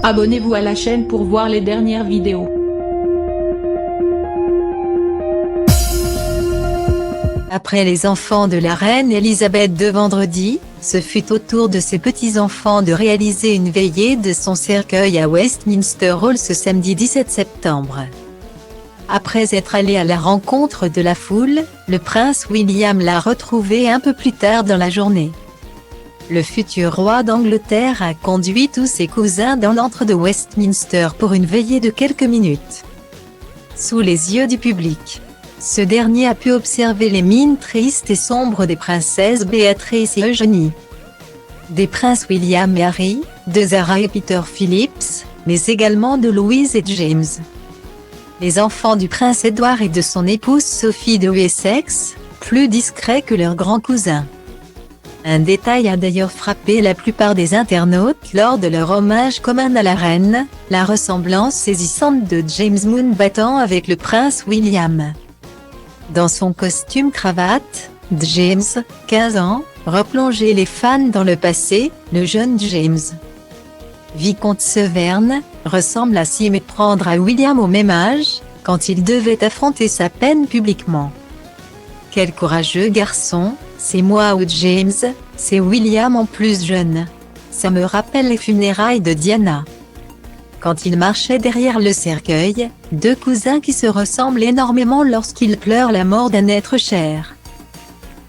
Abonnez-vous à la chaîne pour voir les dernières vidéos. Après les enfants de la reine Elisabeth II vendredi, ce fut au tour de ses petits-enfants de réaliser une veillée de son cercueil à Westminster Hall ce samedi 17 septembre. Après être allé à la rencontre de la foule, le prince William l'a retrouvé un peu plus tard dans la journée. Le futur roi d'Angleterre a conduit tous ses cousins dans l'antre de Westminster pour une veillée de quelques minutes. Sous les yeux du public, ce dernier a pu observer les mines tristes et sombres des princesses Béatrice et Eugénie, des princes William et Harry, de Zara et Peter Phillips, mais également de Louise et James, les enfants du prince Édouard et de son épouse Sophie de Wessex, plus discrets que leurs grands cousins. Un détail a d'ailleurs frappé la plupart des internautes lors de leur hommage commun à la reine, la ressemblance saisissante de James Mountbatten avec le prince William. Dans son costume cravate, James, 15 ans, replongeait les fans dans le passé. Le jeune James, vicomte Severn, ressemble à s'y méprendre à William au même âge, quand il devait affronter sa peine publiquement. Quel courageux garçon, c'est moi ou James, c'est William en plus jeune. Ça me rappelle les funérailles de Diana. Quand il marchait derrière le cercueil, deux cousins qui se ressemblent énormément lorsqu'ils pleurent la mort d'un être cher.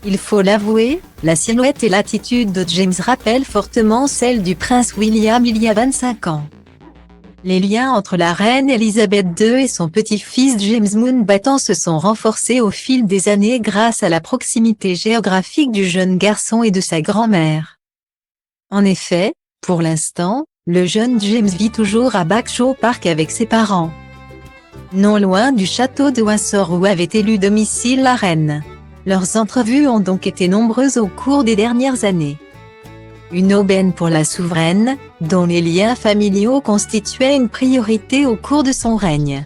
Il faut l'avouer, la silhouette et l'attitude de James rappellent fortement celle du prince William il y a 25 ans. Les liens entre la reine Elisabeth II et son petit-fils James Mountbatten se sont renforcés au fil des années grâce à la proximité géographique du jeune garçon et de sa grand-mère. En effet, pour l'instant, le jeune James vit toujours à Bagshot Park avec ses parents, non loin du château de Windsor où avait élu domicile la reine. Leurs entrevues ont donc été nombreuses au cours des dernières années. Une aubaine pour la souveraine, dont les liens familiaux constituaient une priorité au cours de son règne.